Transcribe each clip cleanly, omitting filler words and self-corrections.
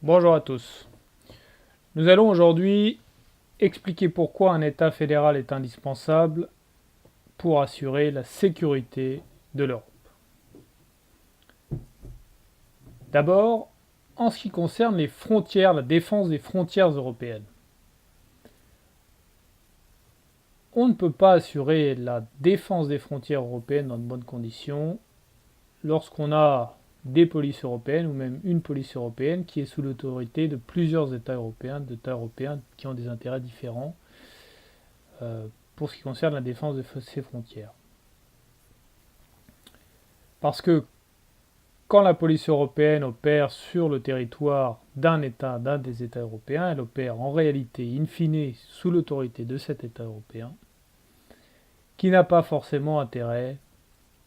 Bonjour à tous. Nous allons aujourd'hui expliquer pourquoi un État fédéral est indispensable pour assurer la sécurité de l'Europe. D'abord, en ce qui concerne les frontières, la défense des frontières européennes. On ne peut pas assurer la défense des frontières européennes dans de bonnes conditions lorsqu'on a des polices européennes ou même une police européenne qui est sous l'autorité de plusieurs États européens qui ont des intérêts différents pour ce qui concerne la défense de ces frontières. Parce que quand la police européenne opère sur le territoire d'un des États européens, elle opère en réalité, in fine, sous l'autorité de cet État européen, qui n'a pas forcément intérêt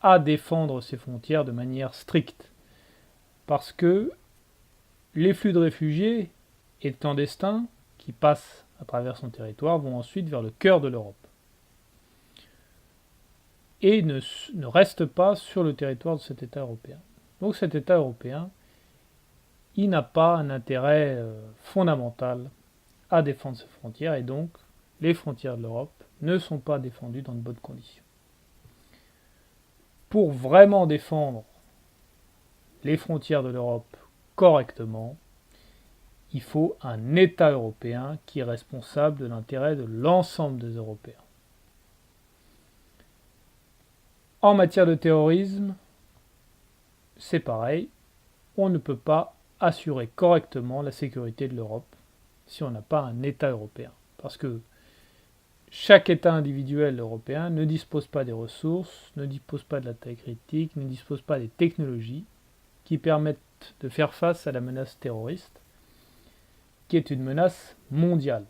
à défendre ses frontières de manière stricte. Parce que les flux de réfugiés et de clandestins qui passent à travers son territoire vont ensuite vers le cœur de l'Europe. Et ne restent pas sur le territoire de cet État européen. Donc cet État européen, il n'a pas un intérêt fondamental à défendre ses frontières et donc les frontières de l'Europe ne sont pas défendues dans de bonnes conditions. Pour vraiment défendre les frontières de l'Europe correctement, il faut un État européen qui est responsable de l'intérêt de l'ensemble des Européens. En matière de terrorisme, c'est pareil, on ne peut pas assurer correctement la sécurité de l'Europe si on n'a pas un État européen. Parce que chaque État individuel européen ne dispose pas des ressources, ne dispose pas de la taille critique, ne dispose pas des technologies qui permettent de faire face à la menace terroriste, qui est une menace mondiale.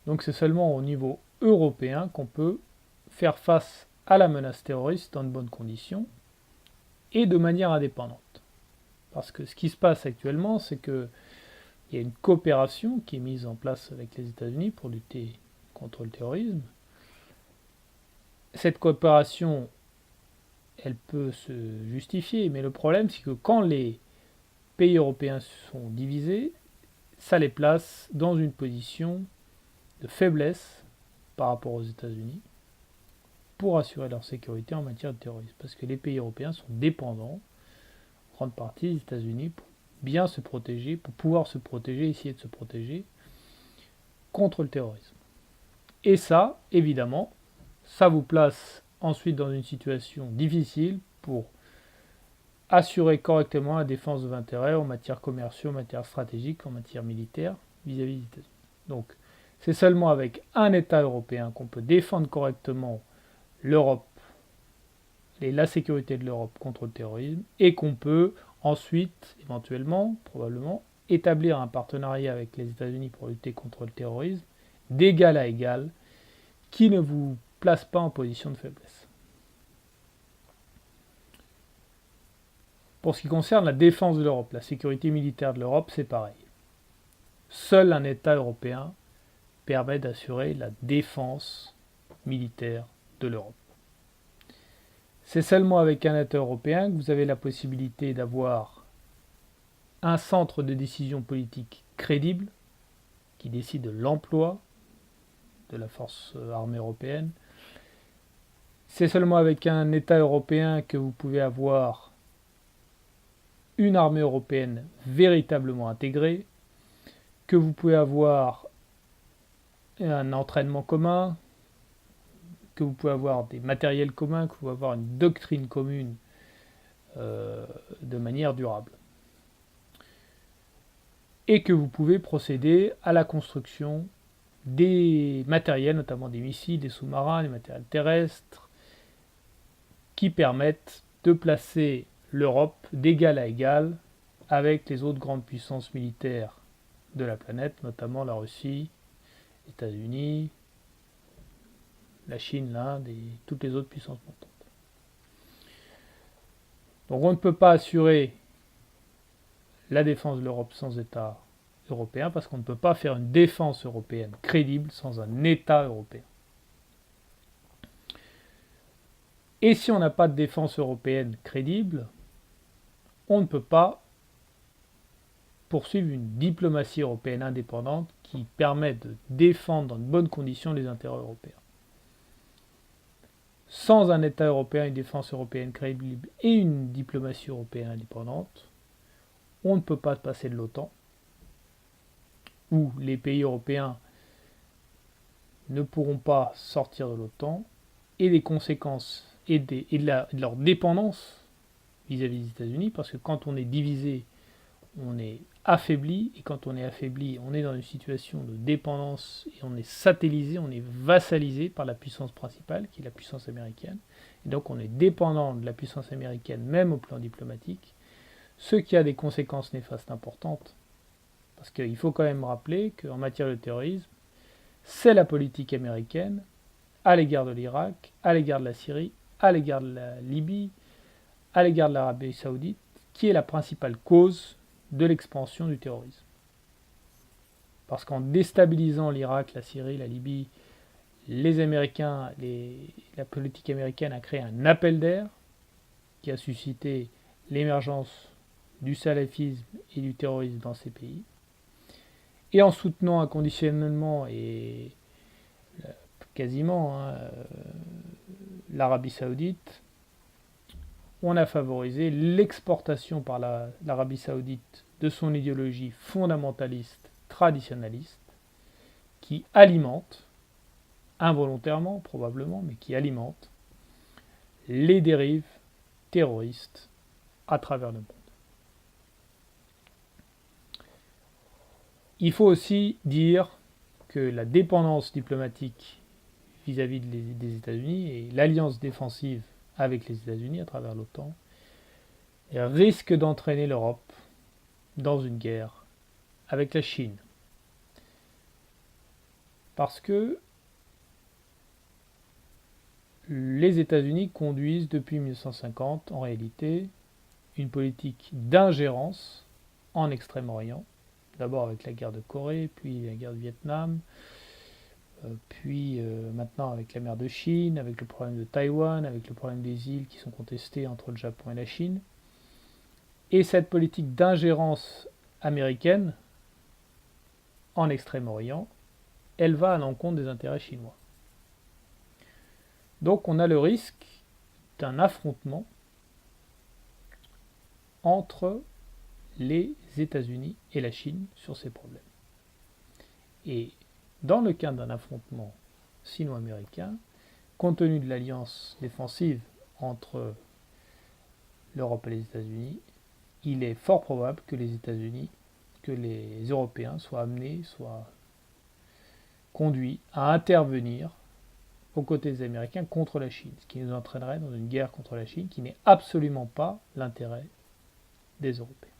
Donc c'est seulement au niveau européen qu'on peut faire face à la menace terroriste dans de bonnes conditions et de manière indépendante. Parce que ce qui se passe actuellement, c'est qu'il y a une coopération qui est mise en place avec les États-Unis pour lutter contre le terrorisme. Cette coopération, elle peut se justifier, mais le problème, c'est que quand les pays européens sont divisés, ça les place dans une position de faiblesse par rapport aux États-Unis pour assurer leur sécurité en matière de terrorisme. Parce que les pays européens sont dépendants, en grande partie, des États-Unis pour bien se protéger, pour pouvoir se protéger, essayer de se protéger contre le terrorisme. Et ça, évidemment, ça vous place ensuite dans une situation difficile pour assurer correctement la défense de vos intérêts en matière commerciale, en matière stratégique, en matière militaire vis-à-vis des États-Unis. Donc, c'est seulement avec un État européen qu'on peut défendre correctement l'Europe et la sécurité de l'Europe contre le terrorisme et qu'on peut ensuite, éventuellement, probablement, établir un partenariat avec les États-Unis pour lutter contre le terrorisme d'égal à égal qui ne vous place pas en position de faiblesse. Pour ce qui concerne la défense de l'Europe, la sécurité militaire de l'Europe, c'est pareil. Seul un État européen permet d'assurer la défense militaire de l'Europe. C'est seulement avec un État européen que vous avez la possibilité d'avoir un centre de décision politique crédible qui décide de l'emploi de la force armée européenne. C'est seulement avec un État européen que vous pouvez avoir une armée européenne véritablement intégrée, que vous pouvez avoir un entraînement commun, que vous pouvez avoir des matériels communs, que vous pouvez avoir une doctrine commune de manière durable. Et que vous pouvez procéder à la construction des matériels, notamment des missiles, des sous-marins, des matériels terrestres, qui permettent de placer l'Europe d'égal à égal avec les autres grandes puissances militaires de la planète, notamment la Russie, les États-Unis, la Chine, l'Inde et toutes les autres puissances montantes. Donc on ne peut pas assurer la défense de l'Europe sans État européen parce qu'on ne peut pas faire une défense européenne crédible sans un État européen. Et si on n'a pas de défense européenne crédible, on ne peut pas poursuivre une diplomatie européenne indépendante qui permet de défendre dans de bonnes conditions les intérêts européens. Sans un État européen, une défense européenne crédible et une diplomatie européenne indépendante, on ne peut pas passer de l'OTAN, où les pays européens ne pourront pas sortir de l'OTAN, et les conséquences de leur dépendance vis-à-vis des États-Unis, parce que quand on est divisé, on est affaibli, et quand on est affaibli, on est dans une situation de dépendance, et on est satellisé, on est vassalisé par la puissance principale, qui est la puissance américaine, et donc on est dépendant de la puissance américaine, même au plan diplomatique, ce qui a des conséquences néfastes importantes, parce qu'il faut quand même rappeler qu'en matière de terrorisme, c'est la politique américaine à l'égard de l'Irak, à l'égard de la Syrie, à l'égard de la Libye, à l'égard de l'Arabie Saoudite, qui est la principale cause de l'expansion du terrorisme. Parce qu'en déstabilisant l'Irak, la Syrie, la Libye, les Américains, la politique américaine a créé un appel d'air qui a suscité l'émergence du salafisme et du terrorisme dans ces pays. Et en soutenant inconditionnellement et quasiment l'Arabie Saoudite, on a favorisé l'exportation par l'Arabie Saoudite de son idéologie fondamentaliste, traditionnaliste, qui alimente, involontairement probablement, mais qui alimente les dérives terroristes à travers le monde. Il faut aussi dire que la dépendance diplomatique vis-à-vis des États-Unis et l'alliance défensive avec les États-Unis à travers l'OTAN risque d'entraîner l'Europe dans une guerre avec la Chine. Parce que les États-Unis conduisent depuis 1950 en réalité une politique d'ingérence en Extrême-Orient, d'abord avec la guerre de Corée, puis la guerre du Vietnam, puis maintenant avec la mer de Chine, avec le problème de Taïwan, avec le problème des îles qui sont contestées entre le Japon et la Chine. Et cette politique d'ingérence américaine en Extrême-Orient, elle va à l'encontre des intérêts chinois. Donc on a le risque d'un affrontement entre les États-Unis et la Chine sur ces problèmes. Et dans le cas d'un affrontement sino-américain, compte tenu de l'alliance défensive entre l'Europe et les États-Unis, il est fort probable que les États-Unis, que les Européens soient conduits à intervenir aux côtés des Américains contre la Chine, ce qui nous entraînerait dans une guerre contre la Chine qui n'est absolument pas l'intérêt des Européens.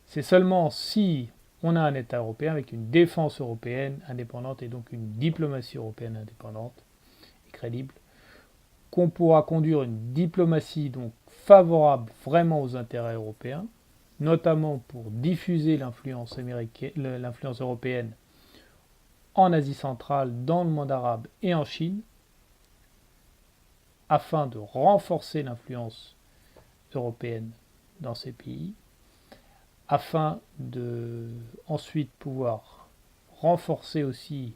C'est seulement si on a un État européen avec une défense européenne indépendante et donc une diplomatie européenne indépendante et crédible qu'on pourra conduire une diplomatie donc favorable vraiment aux intérêts européens, notamment pour diffuser l'influence européenne en Asie centrale, dans le monde arabe et en Chine, afin de renforcer l'influence européenne dans ces pays, afin de ensuite pouvoir renforcer aussi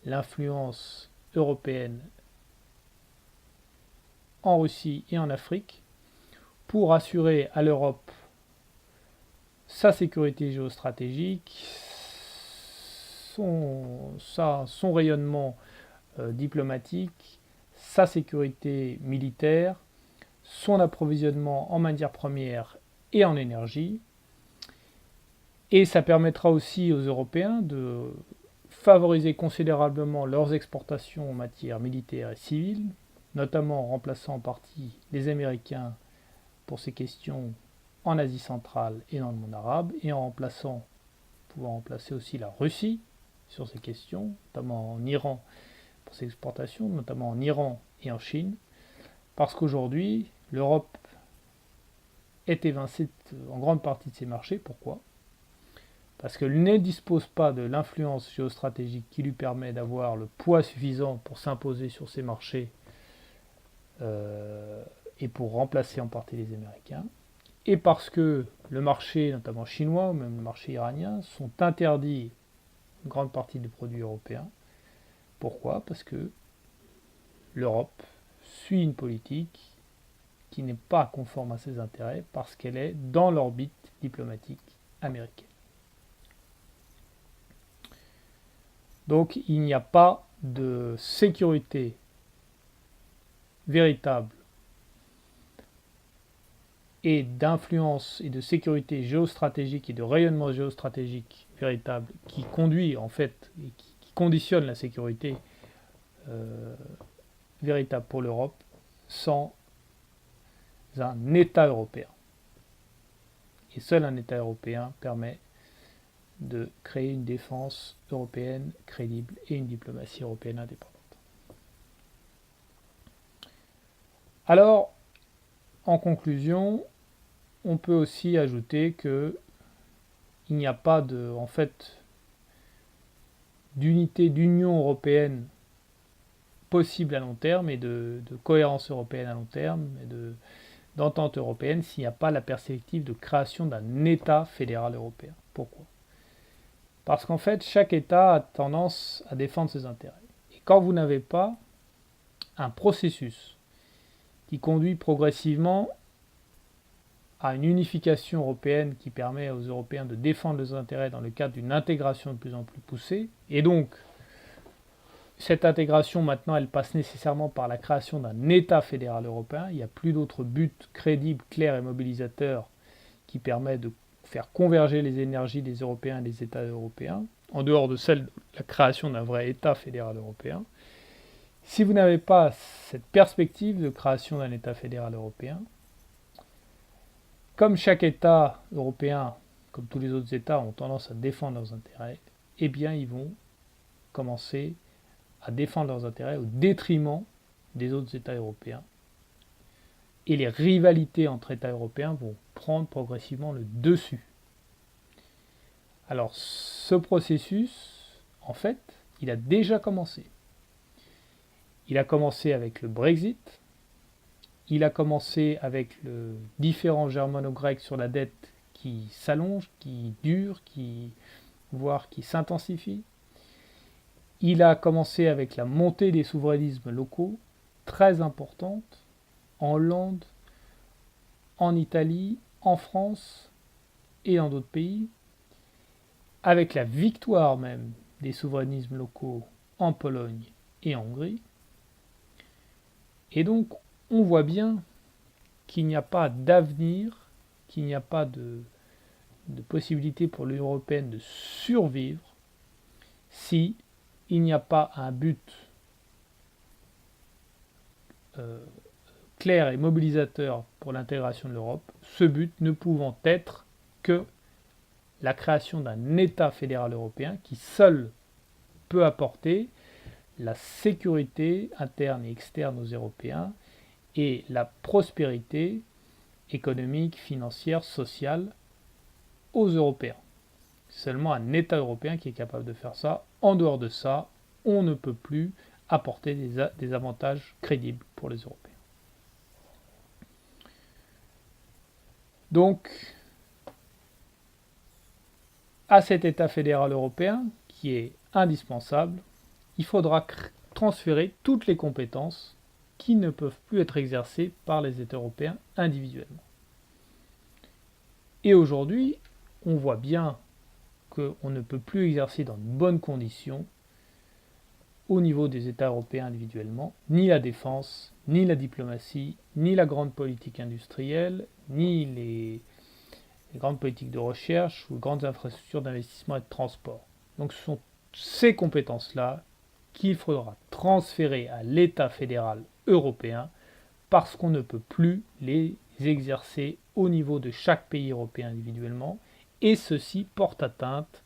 l'influence européenne en Russie et en Afrique, pour assurer à l'Europe sa sécurité géostratégique, son rayonnement diplomatique, sa sécurité militaire, son approvisionnement en matières premières et en énergie. Et ça permettra aussi aux Européens de favoriser considérablement leurs exportations en matière militaire et civile, notamment en remplaçant en partie les Américains pour ces questions en Asie centrale et dans le monde arabe, et pouvant remplacer aussi la Russie sur ces questions, notamment en Iran pour ses exportations, notamment en Iran et en Chine, parce qu'aujourd'hui, l'Europe est évincée en grande partie de ses marchés. Pourquoi ? Parce qu'elle ne dispose pas de l'influence géostratégique qui lui permet d'avoir le poids suffisant pour s'imposer sur ces marchés et pour remplacer en partie les Américains, et parce que le marché, notamment chinois ou même le marché iranien, sont interdits une grande partie des produits européens. Pourquoi? Parce que l'Europe suit une politique qui n'est pas conforme à ses intérêts parce qu'elle est dans l'orbite diplomatique américaine. Donc il n'y a pas de sécurité véritable et d'influence et de sécurité géostratégique et de rayonnement géostratégique véritable qui conduit en fait et qui conditionne la sécurité véritable pour l'Europe sans un État européen. Et seul un État européen permet de créer une défense européenne crédible et une diplomatie européenne indépendante. Alors, en conclusion, on peut aussi ajouter que il n'y a pas en fait, d'unité d'Union européenne possible à long terme et de cohérence européenne à long terme et d'entente européenne s'il n'y a pas la perspective de création d'un État fédéral européen. Pourquoi? Parce qu'en fait, chaque État a tendance à défendre ses intérêts. Et quand vous n'avez pas un processus qui conduit progressivement à une unification européenne qui permet aux Européens de défendre leurs intérêts dans le cadre d'une intégration de plus en plus poussée, et donc cette intégration maintenant elle passe nécessairement par la création d'un État fédéral européen, il n'y a plus d'autre but crédible, clair et mobilisateur qui permet de faire converger les énergies des Européens et des États européens, en dehors de celle de la création d'un vrai État fédéral européen. Si vous n'avez pas cette perspective de création d'un État fédéral européen, comme chaque État européen, comme tous les autres États, ont tendance à défendre leurs intérêts, eh bien ils vont commencer à défendre leurs intérêts au détriment des autres États européens. Et les rivalités entre États européens vont prendre progressivement le dessus. Alors ce processus, en fait, il a déjà commencé. Il a commencé avec le Brexit, il a commencé avec le différend germano-grec sur la dette qui s'allonge, qui dure, voire qui s'intensifie. Il a commencé avec la montée des souverainismes locaux, très importante, en Hollande, en Italie, en France et dans d'autres pays, avec la victoire même des souverainismes locaux en Pologne et en Hongrie. Et donc, on voit bien qu'il n'y a pas d'avenir, qu'il n'y a pas de possibilité pour l'Union européenne de survivre si il n'y a pas un but clair et mobilisateur pour l'intégration de l'Europe, ce but ne pouvant être que la création d'un État fédéral européen qui seul peut apporter la sécurité interne et externe aux Européens et la prospérité économique, financière, sociale aux Européens. Seulement un État européen qui est capable de faire ça. En dehors de ça, on ne peut plus apporter des avantages crédibles pour les Européens. Donc, à cet État fédéral européen, qui est indispensable, il faudra transférer toutes les compétences qui ne peuvent plus être exercées par les États européens individuellement. Et aujourd'hui, on voit bien qu'on ne peut plus exercer dans de bonnes conditions au niveau des États européens individuellement, ni la défense, ni la diplomatie, ni la grande politique industrielle, ni les grandes politiques de recherche ou les grandes infrastructures d'investissement et de transport. Donc ce sont ces compétences-là qu'il faudra transférer à l'État fédéral européen parce qu'on ne peut plus les exercer au niveau de chaque pays européen individuellement et ceci porte atteinte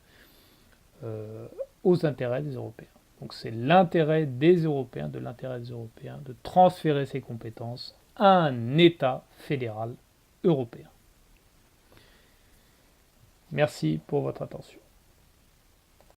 aux intérêts des Européens. Donc c'est l'intérêt des Européens, de l'intérêt des Européens de transférer ces compétences à un État fédéral européen. Merci pour votre attention.